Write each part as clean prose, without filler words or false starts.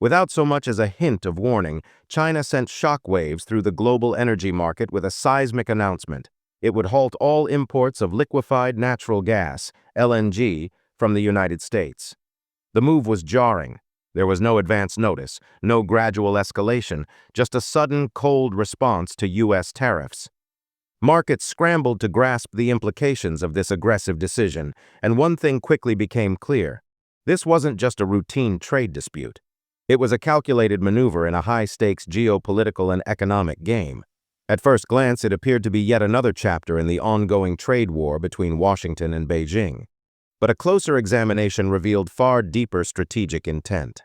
Without so much as a hint of warning, China sent shockwaves through the global energy market with a seismic announcement. It would halt all imports of liquefied natural gas, LNG, from the United States. The move was jarring. There was no advance notice, no gradual escalation, just a sudden, cold response to US tariffs. Markets scrambled to grasp the implications of this aggressive decision, and one thing quickly became clear. This wasn't just a routine trade dispute. It was a calculated maneuver in a high-stakes geopolitical and economic game. At first glance, it appeared to be yet another chapter in the ongoing trade war between Washington and Beijing. But a closer examination revealed far deeper strategic intent.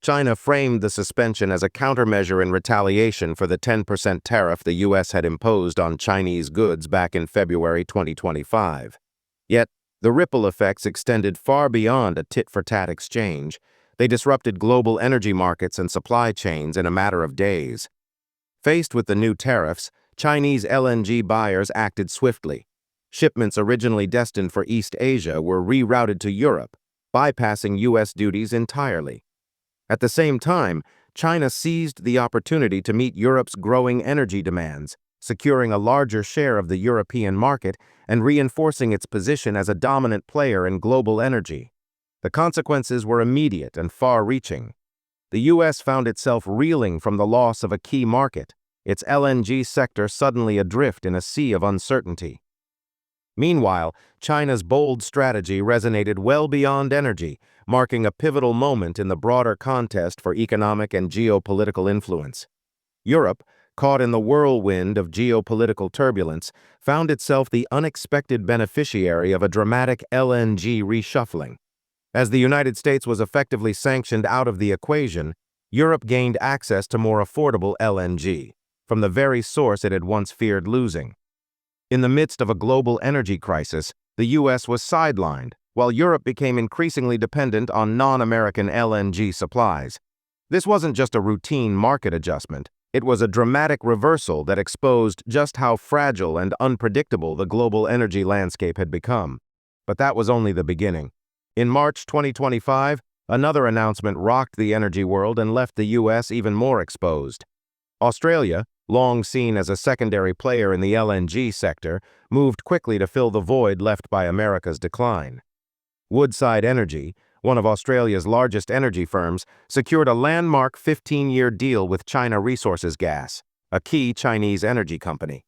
China framed the suspension as a countermeasure in retaliation for the 10% tariff the U.S. had imposed on Chinese goods back in February 2025. Yet, the ripple effects extended far beyond a tit-for-tat exchange. They disrupted global energy markets and supply chains in a matter of days. Faced with the new tariffs, Chinese LNG buyers acted swiftly. Shipments originally destined for East Asia were rerouted to Europe, bypassing U.S. duties entirely. At the same time, China seized the opportunity to meet Europe's growing energy demands, securing a larger share of the European market and reinforcing its position as a dominant player in global energy. The consequences were immediate and far-reaching. The U.S. found itself reeling from the loss of a key market, its LNG sector suddenly adrift in a sea of uncertainty. Meanwhile, China's bold strategy resonated well beyond energy, marking a pivotal moment in the broader contest for economic and geopolitical influence. Europe, caught in the whirlwind of geopolitical turbulence, found itself the unexpected beneficiary of a dramatic LNG reshuffling. As the United States was effectively sanctioned out of the equation, Europe gained access to more affordable LNG, from the very source it had once feared losing. In the midst of a global energy crisis, the U.S. was sidelined, while Europe became increasingly dependent on non-American LNG supplies. This wasn't just a routine market adjustment. It was a dramatic reversal that exposed just how fragile and unpredictable the global energy landscape had become. But that was only the beginning. In March 2025, another announcement rocked the energy world and left the U.S. even more exposed. Australia, long seen as a secondary player in the LNG sector, moved quickly to fill the void left by America's decline. Woodside Energy, one of Australia's largest energy firms, secured a landmark 15-year deal with China Resources Gas, a key Chinese energy company.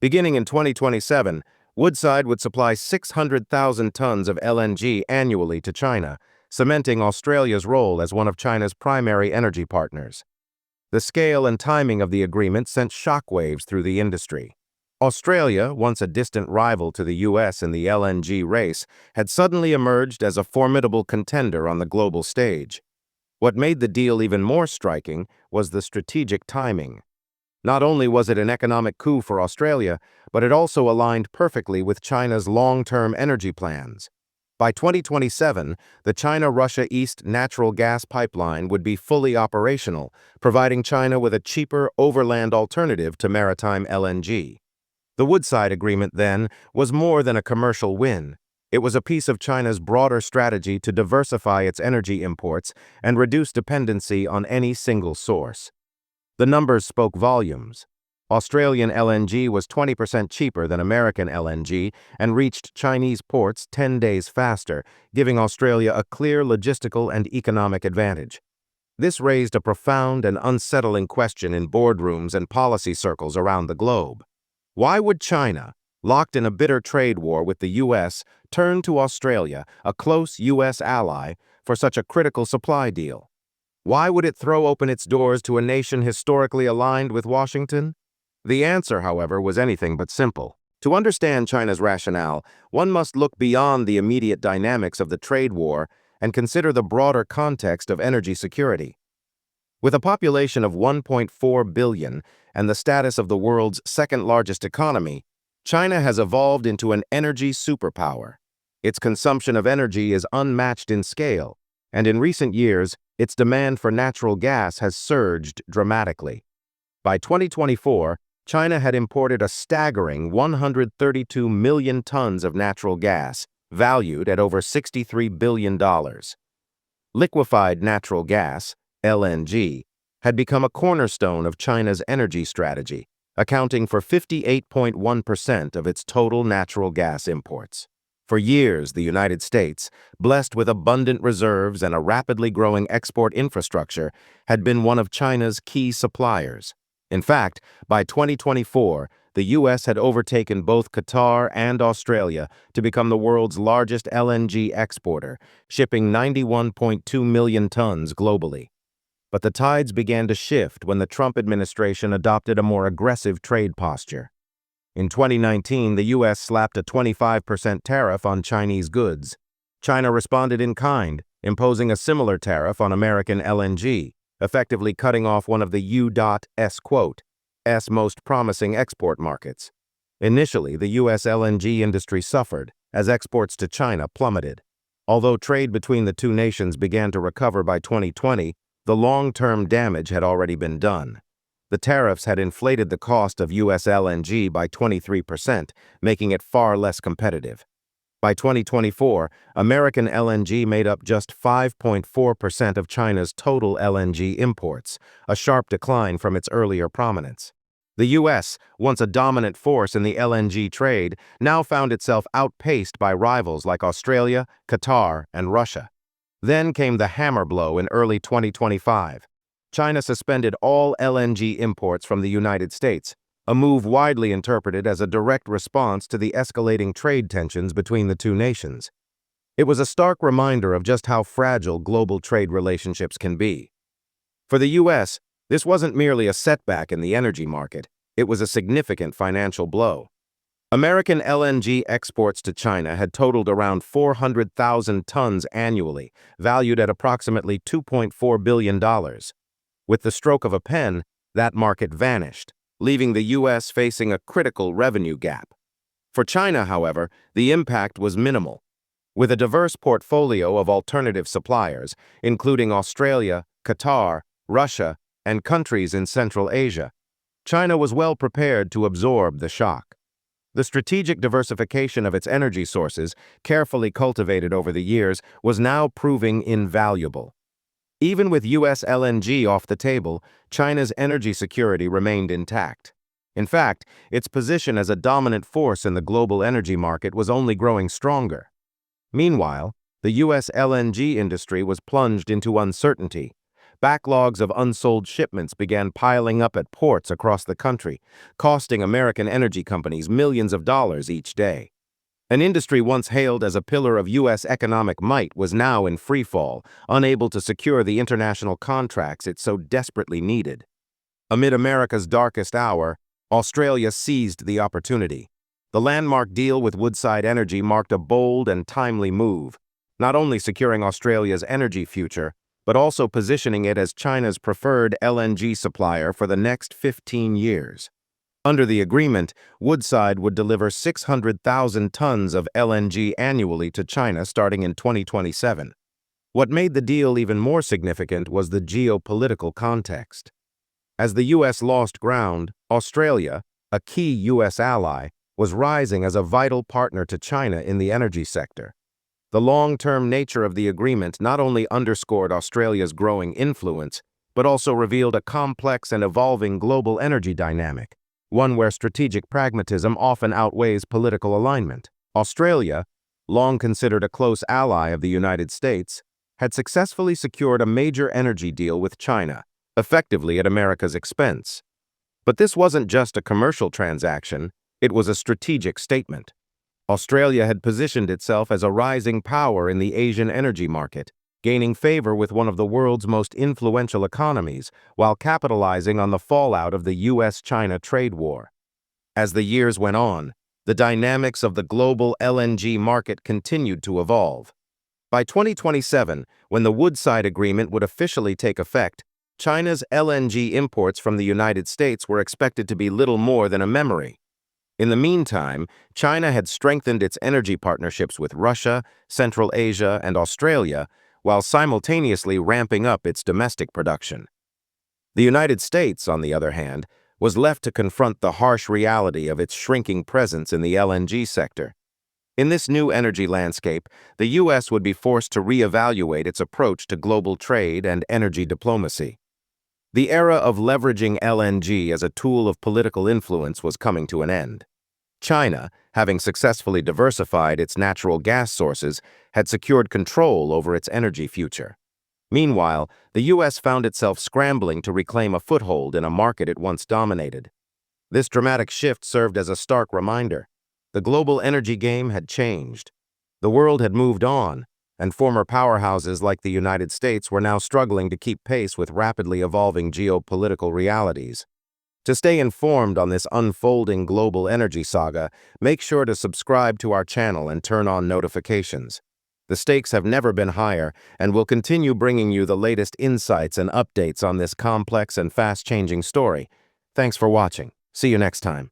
Beginning in 2027, Woodside would supply 600,000 tons of LNG annually to China, cementing Australia's role as one of China's primary energy partners. The scale and timing of the agreement sent shockwaves through the industry. Australia, once a distant rival to the U.S. in the LNG race, had suddenly emerged as a formidable contender on the global stage. What made the deal even more striking was the strategic timing. Not only was it an economic coup for Australia, but it also aligned perfectly with China's long-term energy plans. By 2027, the China-Russia East natural gas pipeline would be fully operational, providing China with a cheaper overland alternative to maritime LNG. The Woodside Agreement, then, was more than a commercial win. It was a piece of China's broader strategy to diversify its energy imports and reduce dependency on any single source. The numbers spoke volumes. Australian LNG was 20% cheaper than American LNG and reached Chinese ports 10 days faster, giving Australia a clear logistical and economic advantage. This raised a profound and unsettling question in boardrooms and policy circles around the globe. Why would China, locked in a bitter trade war with the U.S., turn to Australia, a close U.S. ally, for such a critical supply deal? Why would it throw open its doors to a nation historically aligned with Washington? The answer, however, was anything but simple. To understand China's rationale, one must look beyond the immediate dynamics of the trade war and consider the broader context of energy security. With a population of 1.4 billion and the status of the world's second-largest economy, China has evolved into an energy superpower. Its consumption of energy is unmatched in scale, and in recent years, its demand for natural gas has surged dramatically. By 2024, China had imported a staggering 132 million tons of natural gas, valued at over $63 billion. Liquefied natural gas, LNG, had become a cornerstone of China's energy strategy, accounting for 58.1% of its total natural gas imports. For years, the United States, blessed with abundant reserves and a rapidly growing export infrastructure, had been one of China's key suppliers. In fact, by 2024, the U.S. had overtaken both Qatar and Australia to become the world's largest LNG exporter, shipping 91.2 million tons globally. But the tides began to shift when the Trump administration adopted a more aggressive trade posture. In 2019, the U.S. slapped a 25% tariff on Chinese goods. China responded in kind, imposing a similar tariff on American LNG, effectively cutting off one of the U.S. most promising export markets. Initially, the U.S. LNG industry suffered, as exports to China plummeted. Although trade between the two nations began to recover by 2020, the long-term damage had already been done. The tariffs had inflated the cost of US LNG by 23%, making it far less competitive. By 2024, American LNG made up just 5.4% of China's total LNG imports, a sharp decline from its earlier prominence. The U.S., once a dominant force in the LNG trade, now found itself outpaced by rivals like Australia, Qatar, and Russia. Then came the hammer blow in early 2025. China suspended all LNG imports from the United States, a move widely interpreted as a direct response to the escalating trade tensions between the two nations. It was a stark reminder of just how fragile global trade relationships can be. For the U.S., this wasn't merely a setback in the energy market, it was a significant financial blow. American LNG exports to China had totaled around 400,000 tons annually, valued at approximately $2.4 billion. With the stroke of a pen, that market vanished, leaving the U.S. facing a critical revenue gap. For China, however, the impact was minimal. With a diverse portfolio of alternative suppliers, including Australia, Qatar, Russia, and countries in Central Asia, China was well prepared to absorb the shock. The strategic diversification of its energy sources, carefully cultivated over the years, was now proving invaluable. Even with US LNG off the table, China's energy security remained intact. In fact, its position as a dominant force in the global energy market was only growing stronger. Meanwhile, the US LNG industry was plunged into uncertainty. Backlogs of unsold shipments began piling up at ports across the country, costing American energy companies millions of dollars each day. An industry once hailed as a pillar of U.S. economic might was now in freefall, unable to secure the international contracts it so desperately needed. Amid America's darkest hour, Australia seized the opportunity. The landmark deal with Woodside Energy marked a bold and timely move, not only securing Australia's energy future, but also positioning it as China's preferred LNG supplier for the next 15 years. Under the agreement, Woodside would deliver 600,000 tons of LNG annually to China starting in 2027. What made the deal even more significant was the geopolitical context. As the U.S. lost ground, Australia, a key U.S. ally, was rising as a vital partner to China in the energy sector. The long-term nature of the agreement not only underscored Australia's growing influence, but also revealed a complex and evolving global energy dynamic, one where strategic pragmatism often outweighs political alignment. Australia, long considered a close ally of the United States, had successfully secured a major energy deal with China, effectively at America's expense. But this wasn't just a commercial transaction, it was a strategic statement. Australia had positioned itself as a rising power in the Asian energy market, gaining favor with one of the world's most influential economies, while capitalizing on the fallout of the US-China trade war. As the years went on, the dynamics of the global LNG market continued to evolve. By 2027, when the Woodside Agreement would officially take effect, China's LNG imports from the United States were expected to be little more than a memory. In the meantime, China had strengthened its energy partnerships with Russia, Central Asia, and Australia, while simultaneously ramping up its domestic production. The United States, on the other hand, was left to confront the harsh reality of its shrinking presence in the LNG sector. In this new energy landscape, the US would be forced to reevaluate its approach to global trade and energy diplomacy. The era of leveraging LNG as a tool of political influence was coming to an end. China, having successfully diversified its natural gas sources, had secured control over its energy future. Meanwhile, the US found itself scrambling to reclaim a foothold in a market it once dominated. This dramatic shift served as a stark reminder. The global energy game had changed. The world had moved on, and former powerhouses like the United States were now struggling to keep pace with rapidly evolving geopolitical realities. To stay informed on this unfolding global energy saga, make sure to subscribe to our channel and turn on notifications. The stakes have never been higher, and we'll continue bringing you the latest insights and updates on this complex and fast-changing story. Thanks for watching. See you next time.